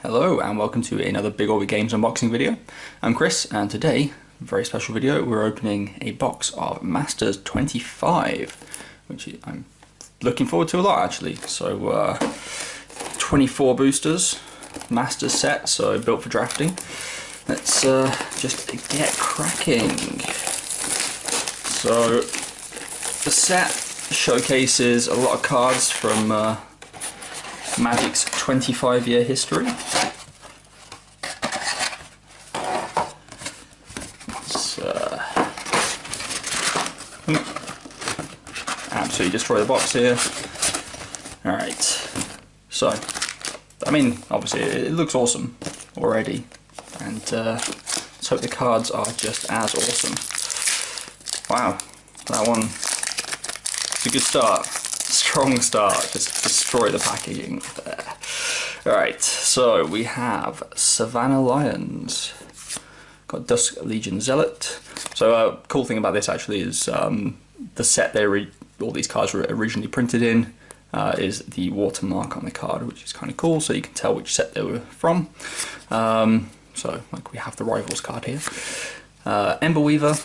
Hello and welcome to another Big Orbit Games unboxing video. I'm Chris and today, very special video, we're opening a box of Masters 25, which I'm looking forward to a lot actually. So 24 boosters, Masters set, so built for drafting. Let's just get cracking. So the set showcases a lot of cards from Magic's 25-year history. Absolutely destroy the box here. Alright, so, I mean, obviously it looks awesome already, and let's hope the cards are just as awesome. Wow, that one, it's a good start. Strong start, just destroy the packaging there. Alright, so we have Savannah Lions, got Dusk Legion Zealot. So cool thing about this actually is the set all these cards were originally printed in is the watermark on the card, which is kind of cool, so you can tell which set they were from. So like we have the Rivals card here. Ember Weaver,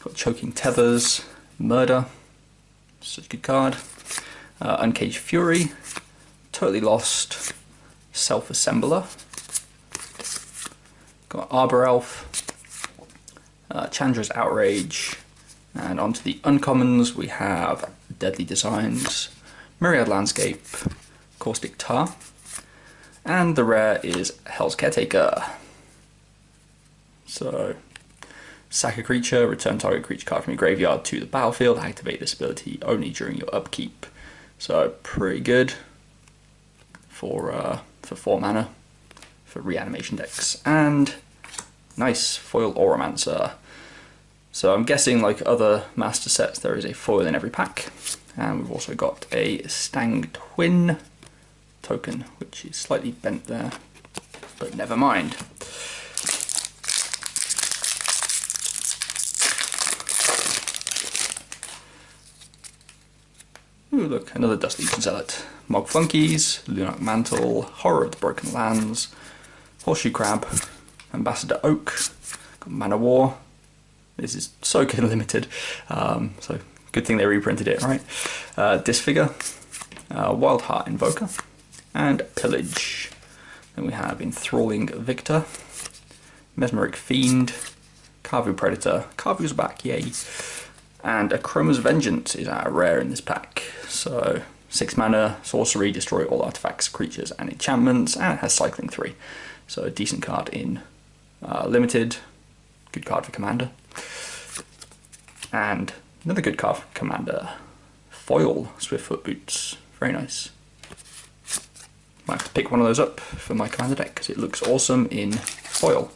got Choking Tethers, Murder, such a good card. Uncaged Fury, Totally Lost, Self-Assembler, got Arbor Elf, Chandra's Outrage, and onto the uncommons we have Deadly Designs, Myriad Landscape, Caustic Tar, and the rare is Hell's Caretaker. So, sack a creature, return target creature card from your graveyard to the battlefield, activate this ability only during your upkeep. So pretty good for 4 mana for reanimation decks. And nice, foil Auramancer. So I'm guessing like other master sets there is a foil in every pack. And we've also got a Stang Twin token, which is slightly bent there, but never mind. Ooh, look, another Dusk Legion Zealot. Mog Flunkies, Lunarch Mantle, Horror of the Broken Lands, Horseshoe Crab, Ambassador Oak, got Mana War. This is so good and limited, so good thing they reprinted it, right? Disfigure, Wild Heart Invoker, and Pillage. Then we have Enthralling Victor, Mesmeric Fiend, Kavu Predator. Kavu's back, yay! And a Chroma's Vengeance is our rare in this pack. So 6 mana, sorcery, destroy all artifacts, creatures, and enchantments, and it has cycling 3. So a decent card in limited, good card for commander. And another good card for commander, foil Swiftfoot Boots, very nice. Might have to pick one of those up for my commander deck because it looks awesome in foil.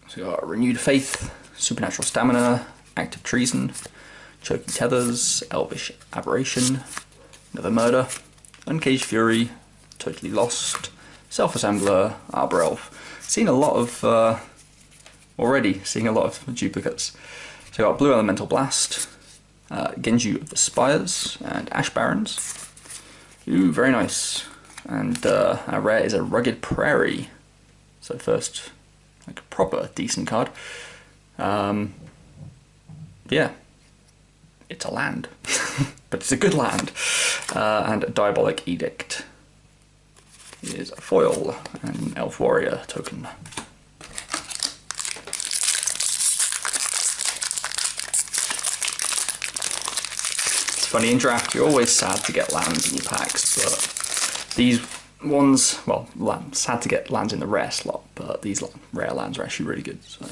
So we got Renewed Faith, Supernatural Stamina, Active Treason, Choking Tethers, Elvish Aberration, another Murder, Uncaged Fury, Totally Lost, Self-Assembler, Arbor Elf. Seeing a lot of already seeing a lot of duplicates. So we got Blue Elemental Blast, Genju of the Spires, and Ash Barrens. Ooh, very nice. And our rare is a Rugged Prairie. So first, like a proper decent card. Yeah, it's a land, but it's a good land. And a Diabolic Edict is a foil and an Elf Warrior token. It's funny, in draft you're always sad to get lands in your packs, but these ones, well, sad to get lands in the rare slot, but these rare lands are actually really good. So,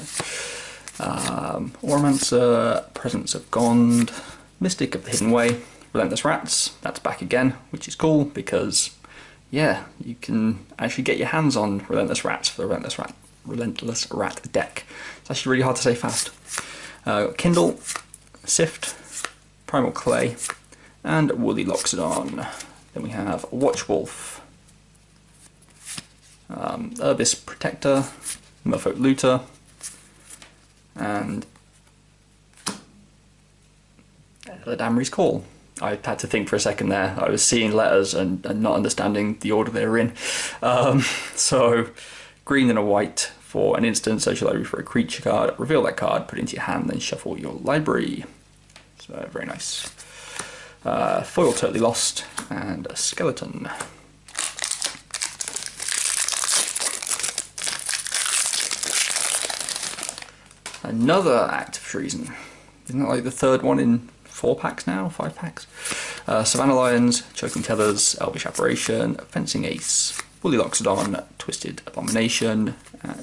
Auramancer, Presence of Gond, Mystic of the Hidden Way, Relentless Rats, that's back again, which is cool because, yeah, you can actually get your hands on Relentless Rats for the Relentless Rat deck. It's actually really hard to say fast. Kindle, Sift, Primal Clay, and Woolly Loxodon. Then we have Watchwolf, Urbis Protector, Merfolk Looter, and Eladamri's Call. I had to think for a second there. I was seeing letters and not understanding the order they were in. So green and a white for an instant social library for a creature card. Reveal that card, put it into your hand, then shuffle your library. So very nice. Foil Totally Lost and a skeleton. Another Act of Treason. Isn't that like the third one in 4 packs now? 5 packs? Savannah Lions, Choking Tethers, Elvish Apparition, Fencing Ace, Woolly Loxodon, Twisted Abomination,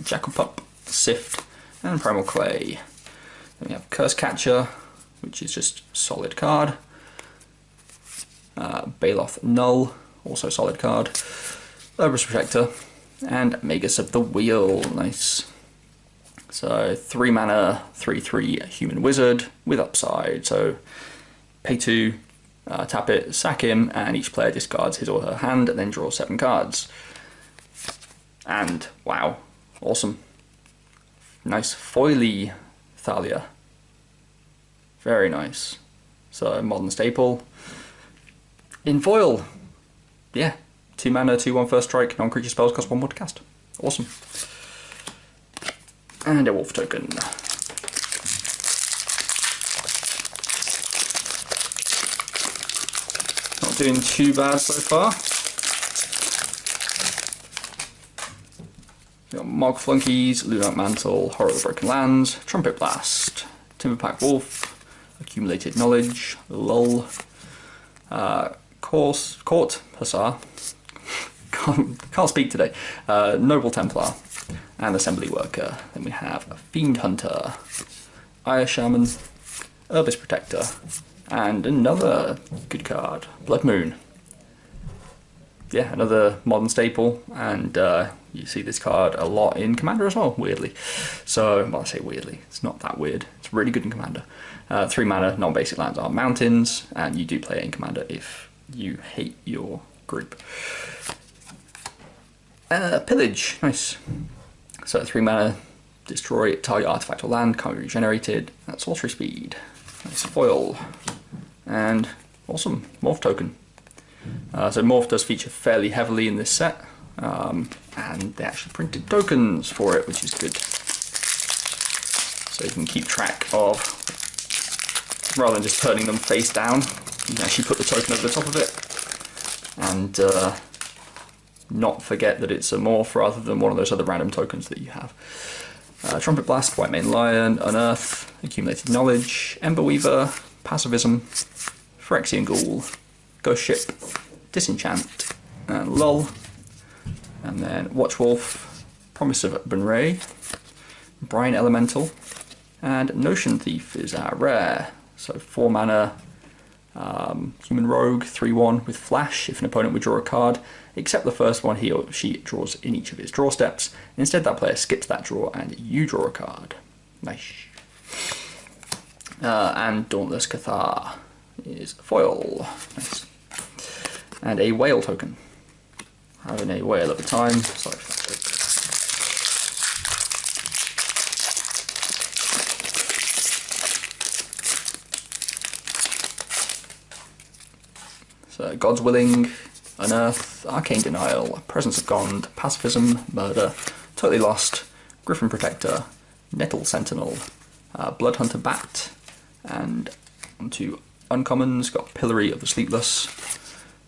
Jackal Pup, Sift, and Primal Clay. Then we have Curse Catcher, which is just solid card. Baloth Null, also solid card. Herbrus Protector, and Magus of the Wheel. Nice. So 3 mana, 3/3 human wizard with upside. So pay 2, tap it, sack him, and each player discards his or her hand and then draws 7 cards. And wow, awesome. Nice foily Thalia. Very nice. So modern staple. In foil. Yeah. 2 mana, 2/1 first strike, non-creature spells cost 1 more to cast. Awesome. And a wolf token. Not doing too bad so far. We've got Mog Flunkies, Lunark Mantle, Horror of the Broken Lands, Trumpet Blast, Timberpack Wolf, Accumulated Knowledge, Lull, Court Hussar, can't speak today, Noble Templar, and Assembly Worker. Then we have a Fiend Hunter, Ire Shaman, Herbrus Protector, and another good card, Blood Moon. Yeah, another modern staple, and you see this card a lot in Commander as well, weirdly. So, well, I say weirdly, it's not that weird. It's really good in Commander. 3 mana, non-basic lands are mountains, and you do play it in Commander if you hate your group. Pillage, nice. So 3 mana, destroy target artifact or land, can't be regenerated. That's sorcery speed. Nice foil. And awesome, Morph token. So Morph does feature fairly heavily in this set, and they actually printed tokens for it, which is good. So you can keep track of, rather than just turning them face down, you can actually put the token over the top of it, and not forget that it's a morph rather than one of those other random tokens that you have. Trumpet Blast, White Mane Lion, Unearth, Accumulated Knowledge, Ember Weaver, Passivism, Phyrexian Ghoul, Ghost Ship, Disenchant, and Lull, and then Watchwolf, Promise of Bunray, Brine Elemental, and Notion Thief is our rare. So 4 mana, Human Rogue, 3/1 with Flash. If an opponent would draw a card, except the first one he or she draws in each of his draw steps. Instead, that player skips that draw and you draw a card. Nice. And Dauntless Cathar is foil. Nice. And a whale token. Having a whale at the time. Sorry for that joke. So God's Willing, Unearth, Arcane Denial, Presence of Gond, Pacifism, Murder, Totally Lost, Griffin Protector, Nettle Sentinel, Bloodhunter Bat, and onto uncommons, got Pillory of the Sleepless,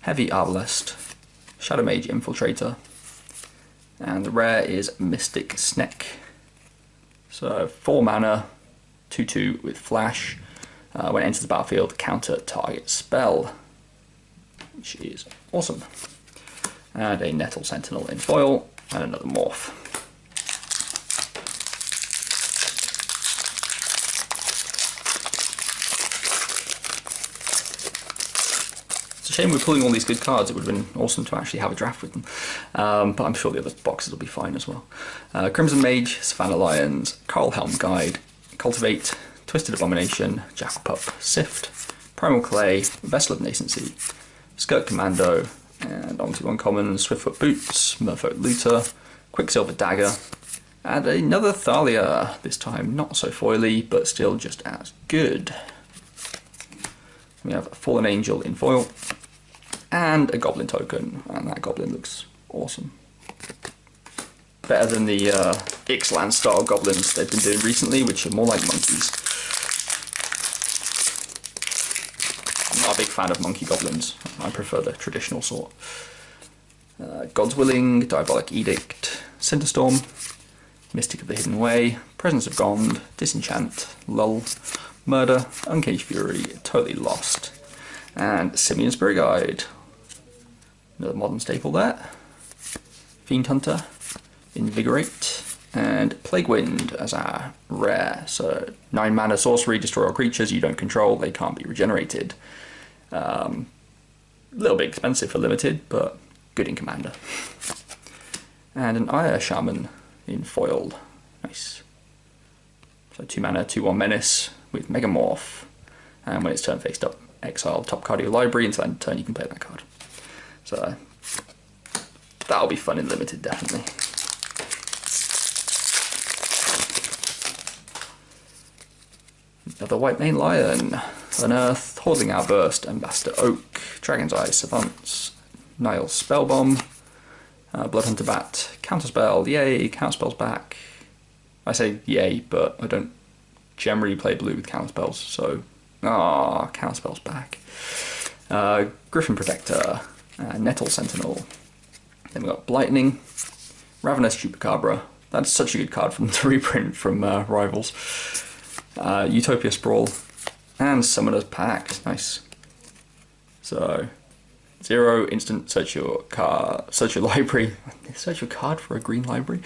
Heavy Arbalest, Shadow Mage Infiltrator, and the rare is Mystic Sneck. So 4 mana, 2/2 with Flash. When it enters the battlefield, counter target spell, which is awesome. And a Nettle Sentinel in foil, and another morph. It's a shame we're pulling all these good cards. It would have been awesome to actually have a draft with them. But I'm sure the other boxes will be fine as well. Crimson Mage, Savannah Lions, Carl Helm Guide, Cultivate, Twisted Abomination, Jackal Pup, Sift, Primal Clay, Vessel of Nascency, Skirt Commando, and onto uncommon, Swiftfoot Boots, Merfolk Looter, Quicksilver Dagger, and another Thalia, this time not so foily, but still just as good. We have a Fallen Angel in foil, and a Goblin token, and that Goblin looks awesome. Better than the Ixalan style goblins they've been doing recently, which are more like monkeys. I'm not a big fan of monkey goblins. I prefer the traditional sort. God's Willing, Diabolic Edict, Cinderstorm, Mystic of the Hidden Way, Presence of Gond, Disenchant, Lull, Murder, Uncaged Fury, Totally Lost, and Simian Spirit Guide. Another modern staple there. Fiend Hunter, Invigorate, and Plague Wind as our rare. So 9 mana sorcery, destroy all creatures you don't control, they can't be regenerated. A little bit expensive for limited, but good in Commander. And an Ire Shaman in foiled. Nice. So 2 mana, 2/1 Menace with Megamorph. And when it's turn faced up, exile top card of your library. Until end of turn, you can play that card. So that'll be fun in limited, definitely. Another White Mane Lion, Unearth, Hordeling Outburst, Ambassador Oak, Dragon's Eye Savants, Nile's Spellbomb, Bloodhunter Bat, Counterspell, yay, counterspells back. I say yay, but I don't generally play blue with counterspells, so counterspells back. Griffin Protector, Nettle Sentinel. Then we've got Blightning, Ravenous Chupacabra. That's such a good card from the reprint from Rivals. Utopia Sprawl, and Summoner's Pact. Nice. So 0 instant, search your library, search your card for a green library.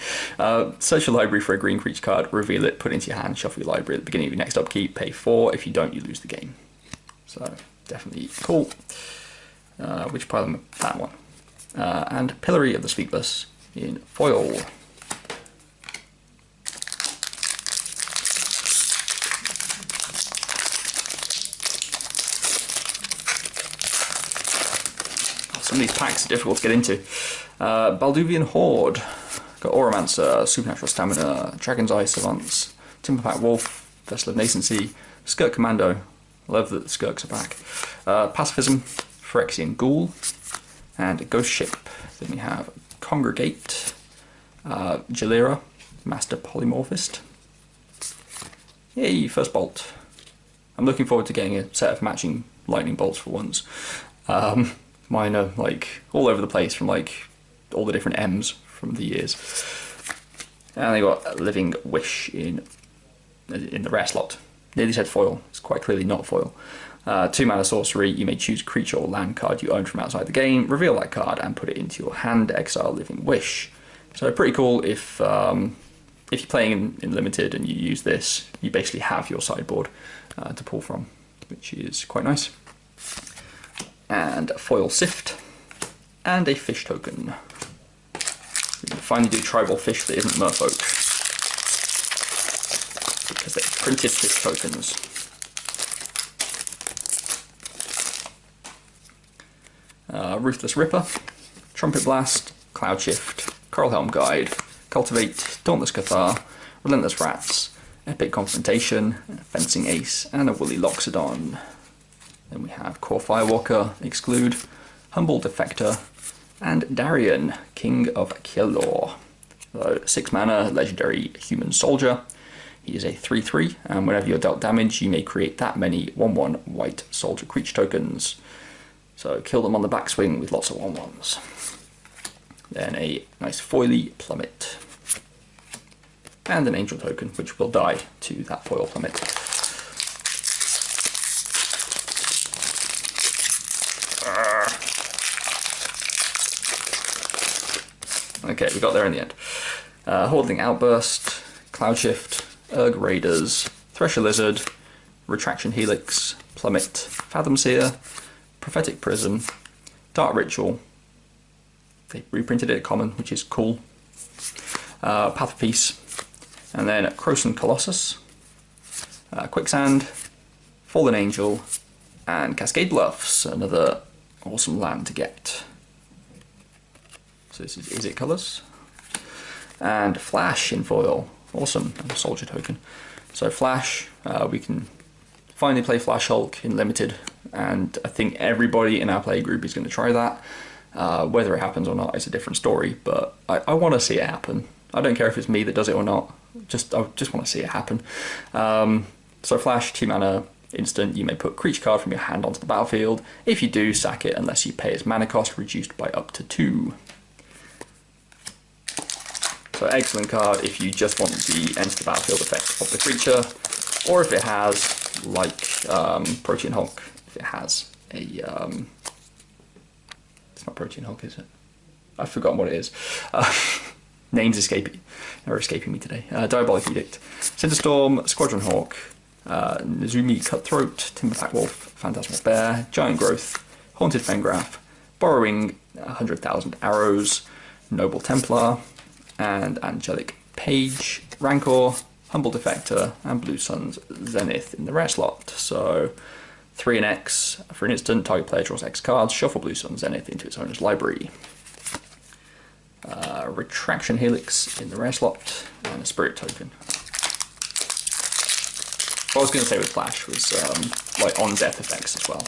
Search your library for a green creature card, reveal it, put it into your hand, shuffle your library at the beginning of your next upkeep, pay 4. If you don't, you lose the game. So definitely cool. Which pile? That one. And Pillory of the Sleepless in foil. Some of these packs are difficult to get into. Balduvian Horde, got Auramancer, Supernatural Stamina, Dragon's Eye Savants, Timberpack Wolf, Vessel of Nascency, Skirk Commando. I love that the Skirks are back. Pacifism, Phyrexian Ghoul, and Ghost Ship. Then we have Congregate, Jalera, Master Polymorphist. Yay, first bolt. I'm looking forward to getting a set of matching lightning bolts for once. Mine are like all over the place from like all the different M's from the years. And they got Living Wish in the rare slot. Nearly said foil, it's quite clearly not foil. 2 mana sorcery, you may choose a creature or land card you own from outside the game, reveal that card and put it into your hand, exile Living Wish. So pretty cool if you're playing in limited and you use this, you basically have your sideboard to pull from, which is quite nice. And a foil Sift, and a fish token. We can finally do tribal fish that isn't merfolk, because they're printed fish tokens. Ruthless Ripper, Trumpet Blast, Cloud Shift, Coral Helm Guide, Cultivate, Dauntless Cathar, Relentless Rats, Epic Confrontation, Fencing Ace, and a Woolly Loxodon. Then we have Core Firewalker, Exclude, Humble Defector, and Darian, King of Kielor. So 6 mana, legendary human soldier. He is a 3/3, and whenever you're dealt damage, you may create that many 1/1 white soldier creature tokens. So kill them on the backswing with lots of 1/1s. Then a nice foily Plummet. And an angel token, which will die to that foil Plummet. Okay, we got there in the end. Hordeling Outburst, Cloud Shift, Urg Raiders, Thresher Lizard, Retraction Helix, Plummet, Fathom Seer, Prophetic Prism, Dark Ritual. They reprinted it at common, which is cool. Path of Peace, and then Krosan Colossus, Quicksand, Fallen Angel, and Cascade Bluffs, another awesome land to get. So this is it colours. And Flash in foil, awesome, soldier token. So Flash, we can finally play Flash Hulk in limited and I think everybody in our play group is going to try that. Whether it happens or not is a different story, but I want to see it happen. I don't care if it's me that does it or not, I just want to see it happen. So flash, 2 mana, instant, you may put creature card from your hand onto the battlefield. If you do, sack it unless you pay its mana cost, reduced by up to 2. So excellent card if you just want the enter the battlefield effect of the creature, or if it has, like Protean Hulk, if it has a... it's not Protean Hulk, is it? I've forgotten what it is. Names are escaping me today. Diabolic Edict, Cinderstorm, Squadron Hawk, Nezumi Cutthroat, Timberback Wolf, Phantasmal Bear, Giant Growth, Haunted Fengraf, Borrowing 100,000 Arrows, Noble Templar, and Angelic Page, Rancor, Humble Defector, and Blue Sun's Zenith in the rare slot. So 3 and X for an instant, target player draws X cards, shuffle Blue Sun's Zenith into its owner's library. Retraction Helix in the rare slot, and a Spirit Token. What I was going to say with Flash was like on death effects as well.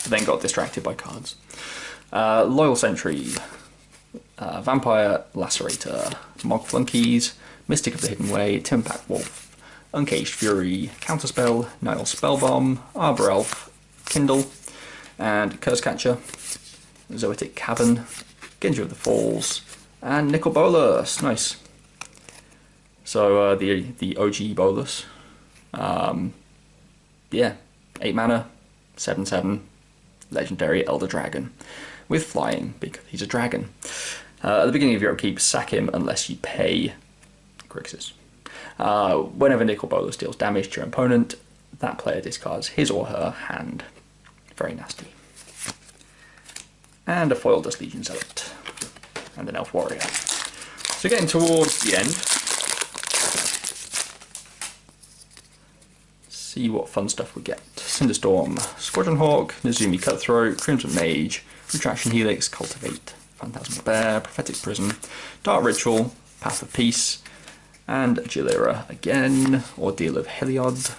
But then got distracted by cards. Loyal Sentry, Vampire Lacerator, Mog Flunkies, Mystic of the Hidden Way, Timberback Wolf, Uncaged Fury, Counterspell, Nile Spellbomb, Arbor Elf, Kindle, and Curse Catcher, Zoetic Cavern, Genji of the Falls, and Nicol Bolas. Nice. So the OG Bolas. Yeah, 8 mana, 7/7, legendary Elder Dragon, with flying because he's a dragon. At the beginning of your upkeep, sack him unless you pay Grixis. Whenever Nicol Bolas deals damage to your opponent, that player discards his or her hand. Very nasty. And a foil Dust Legion Zealot. And an Elf Warrior. So getting towards the end. See what fun stuff we get. Cinderstorm, Squadron Hawk, Nezumi Cutthroat, Crimson Mage, Retraction Helix, Cultivate, Phantasmal Bear, Prophetic Prism, Dark Ritual, Path of Peace, and Jalira again, Ordeal of Heliod,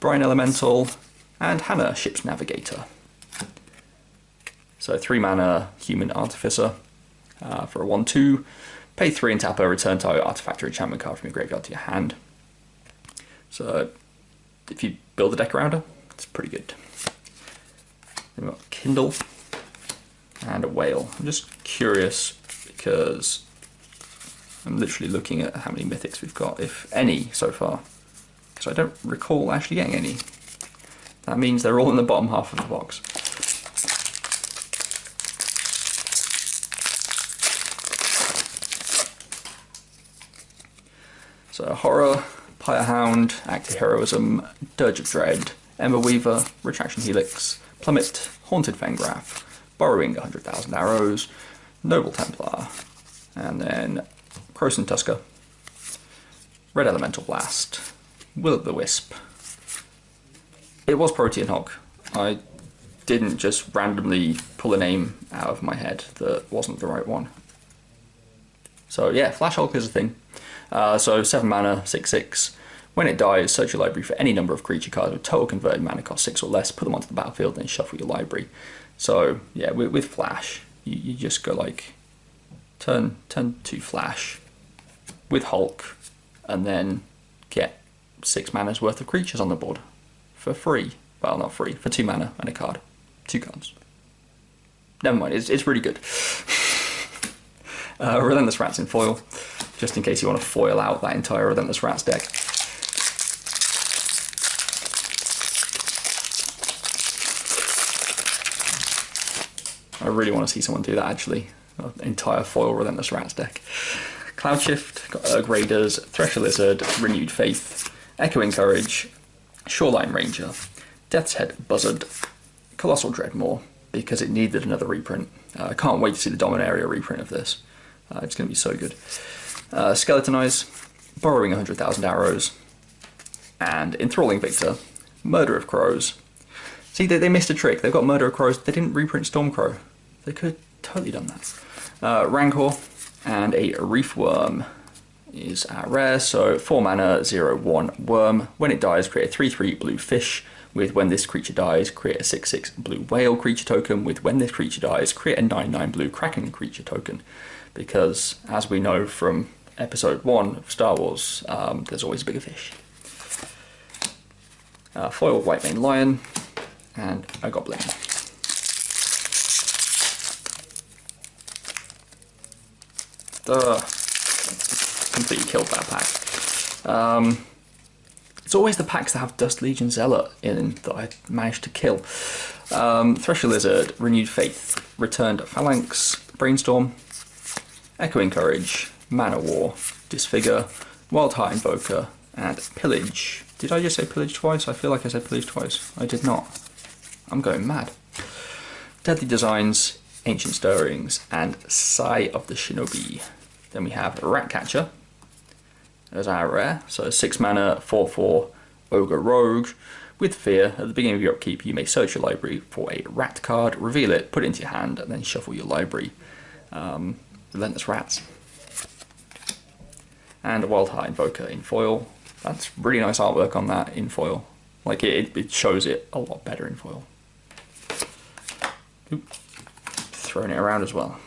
Brine Elemental, and Hannah, Ship's Navigator. So 3 mana Human Artificer for a 1/2. Pay 3 and tap a return target artifact or enchantment card from your graveyard to your hand. So if you build a deck around her, it's pretty good. Then we've got Kindle and a Whale. I'm just curious because I'm literally looking at how many mythics we've got, if any, so far. Because I don't recall actually getting any. That means they're all in the bottom half of the box. So Horror, Pyrehound, Active Heroism, Dirge of Dread, Ember Weaver, Retraction Helix, Plummet, Haunted Fengraf, Borrowing 100,000 Arrows, Noble Templar, and then Croson Tusker, Red Elemental Blast, Will-o'-the-Wisp. It was Protean Hulk. I didn't just randomly pull a name out of my head that wasn't the right one. So yeah, Flash Hulk is a thing. So 7 mana, 6/6. When it dies, search your library for any number of creature cards with total converted mana cost 6 or less, put them onto the battlefield, then shuffle your library. So yeah, with Flash, you just go like turn 2 Flash with Hulk, and then get 6 mana's worth of creatures on the board for free. Well, not free, for 2 mana and a card. 2 cards. Never mind, it's really good. Relentless Rats in foil, just in case you want to foil out that entire Relentless Rats deck. I really want to see someone do that actually. An entire foil Relentless Rats deck. Cloud Shift, got Urg Raiders, Thresher Lizard, Renewed Faith, Echoing Courage, Shoreline Ranger, Death's Head Buzzard, Colossal Dreadmaw, because it needed another reprint. I can't wait to see the Dominaria reprint of this. It's going to be so good. Skeleton Eyes, Borrowing 100,000 Arrows, and Enthralling Victor, Murder of Crows. See, they missed a trick. They've got Murder of Crows. They didn't reprint Stormcrow. They could have totally done that. Rancor, and a Reef Worm, is our rare, so 4 mana, 0/1 worm. When it dies, create a 3/3 blue fish with when this creature dies, create a 6/6 blue whale creature token with when this creature dies, create a 9/9 blue kraken creature token. Because, as we know from episode 1 of Star Wars, there's always a bigger fish. Foil white mane lion, and a goblin. Completely killed that pack. It's always the packs that have Dust Legion Zealot in that I managed to kill. Thresher Lizard, Renewed Faith, Returned Phalanx, Brainstorm, Echoing Courage, Mana War, Disfigure, Wild Heart Invoker, and Pillage. Did I just say Pillage twice? I feel like I said Pillage twice. I did not. I'm going mad. Deadly Designs, Ancient Stirrings, and Sigh of the Shinobi. Then we have Ratcatcher as our rare. So 6 mana, 4/4 Ogre Rogue. With Fear, at the beginning of your upkeep, you may search your library for a rat card, reveal it, put it into your hand, and then shuffle your library. Relentless Rats. And a Wild Heart Invoker in foil. That's really nice artwork on that in foil. Like, it shows it a lot better in foil. Oop. Throwing it around as well.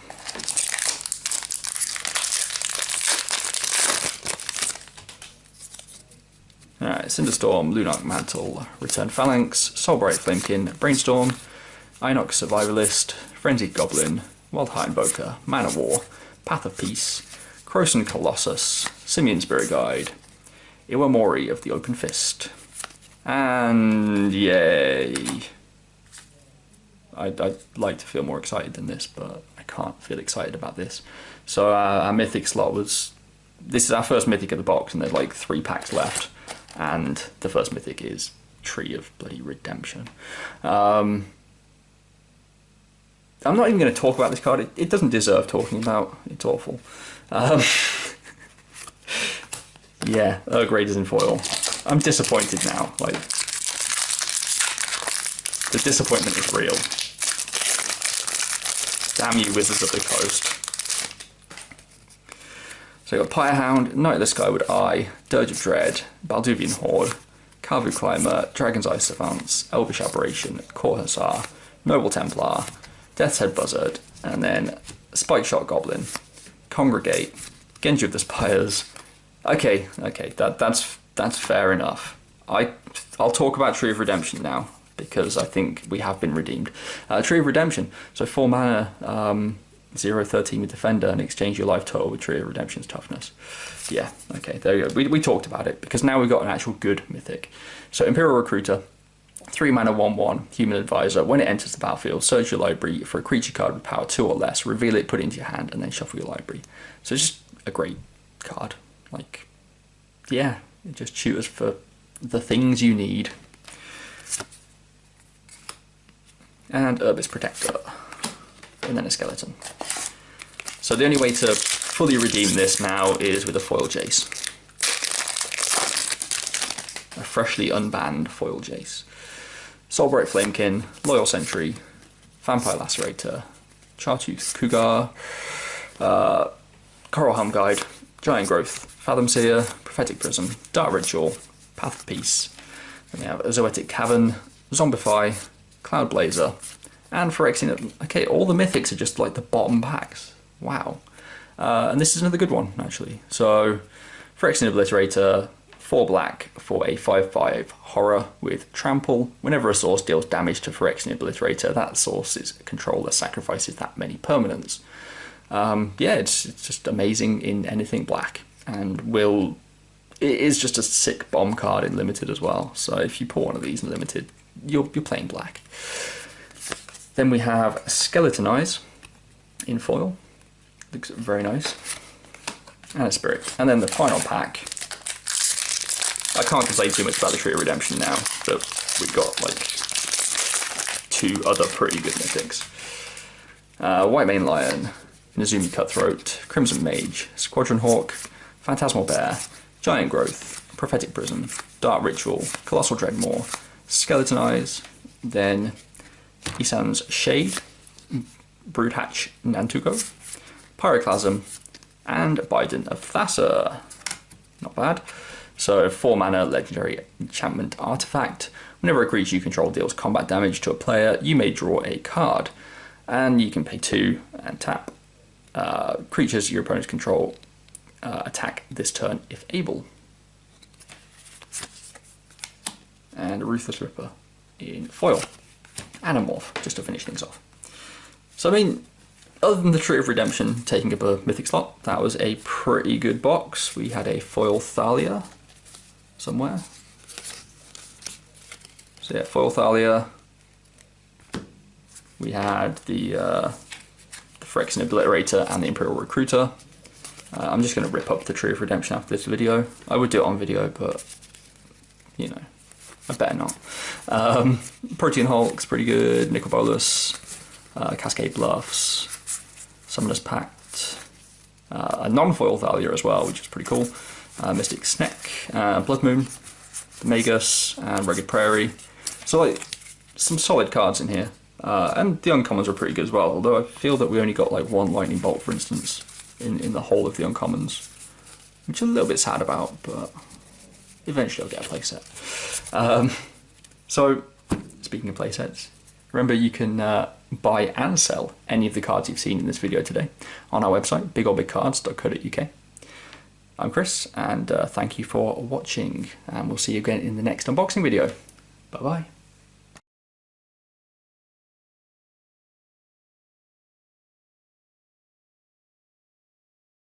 Alright, Cinderstorm, Lunarch Mantle, Return Phalanx, Soulbright Flamekin, Brainstorm, Inox Survivalist, Frenzied Goblin, Wild Heart Invoker, Mana War, Path of Peace, Croson Colossus, Simian Spirit Guide, Iwamori of the Open Fist, and yay! I'd like to feel more excited than this, but I can't feel excited about this. So our Mythic slot was... This is our first Mythic of the box, and there's like 3 packs left. And the first Mythic is Tree of Bloody Redemption. I'm not even going to talk about this card. It doesn't deserve talking about. It's awful. Yeah, Earl Grey is in foil. I'm disappointed now. Like, the disappointment is real. Damn you, Wizards of the Coast. So you've got Pyrehound, Knight of the Skyward Eye, Dirge of Dread, Balduvian Horde, Carvu Climber, Dragon's Eye Savants, Elvish Aberration, Core Hussar, Noble Templar, Death's Head Buzzard, and then Spike Shot Goblin, Congregate, Genji of the Spires. Okay, that's fair enough. I'll talk about Tree of Redemption now, because I think we have been redeemed. Tree of Redemption, so 4 mana, 0/13 with Defender, and exchange your life total with Tree of Redemption's toughness. Yeah, okay, there you go. We talked about it, because now we've got an actual good Mythic. So Imperial Recruiter, 3 mana 1/1, Human Advisor. When it enters the battlefield, search your library for a creature card with power 2 or less, reveal it, put it into your hand, and then shuffle your library. So it's just a great card. Like, yeah, it just tutors for the things you need. And Urbis Protector. And then a skeleton. So the only way to fully redeem this now is with a foil Jace. A freshly unbanned foil Jace. Soulbright Flamekin, Loyal Sentry, Vampire Lacerator, Chartooth Cougar, Coral Helm Guide, Giant Growth, Fathom Seer, Prophetic Prism, Dark Ritual, Path of Peace. Then we have a Zoetic Cavern, Zombify, Cloud Blazer, and Phyrexian. Okay, all the Mythics are just like the bottom packs. Wow. And this is another good one, actually. So, Phyrexian Obliterator, 4 black for a 5/5 horror with Trample. Whenever a source deals damage to Phyrexian Obliterator, that source's controller sacrifices that many permanents. Yeah, it's just amazing in anything black. And it is just a sick bomb card in Limited as well. So if you put one of these in Limited, you're playing black. Then we have Skeleton Eyes in foil. Looks very nice. And a Spirit. And then the final pack. I can't complain too much about the Tree of Redemption now, but we've got like 2 other pretty good mythics. White Mane Lion, Nezumi Cutthroat, Crimson Mage, Squadron Hawk, Phantasmal Bear, Giant Growth, Prophetic Prism, Dark Ritual, Colossal Dreadmaw, Skeleton Eyes, then Isan's Shade, Broodhatch Nantuko, Pyroclasm, and Biden of Thassa. Not bad. So 4 mana legendary enchantment artifact. Whenever a creature you control deals combat damage to a player, you may draw a card. And you can pay 2 and tap. Creatures your opponents control attack this turn if able. And a Ruthless Ripper in foil. And a Morph, just to finish things off. So I mean, other than the Tree of Redemption taking up a mythic slot, that was a pretty good box. We had a foil Thalia somewhere. So yeah, foil Thalia. We had the Phyrexian Obliterator and the Imperial Recruiter. I'm just going to rip up the Tree of Redemption after this video. I would do it on video, but you know, I better not. Protean Hulk's pretty good. Nicol Bolas, Cascade Bluffs, Summoner's Pact, a non-foil Thalia as well, which is pretty cool. Mystic Snake, Blood Moon, the Magus, and Rugged Prairie. So like, some solid cards in here. And the uncommons are pretty good as well, although I feel that we only got like 1 Lightning Bolt, for instance, in the whole of the uncommons, which I'm a little bit sad about, but eventually I'll get a playset. So, speaking of playsets, remember you can buy and sell any of the cards you've seen in this video today on our website, bigorbigcards.co.uk. I'm Chris, and thank you for watching, and we'll see you again in the next unboxing video. Bye bye.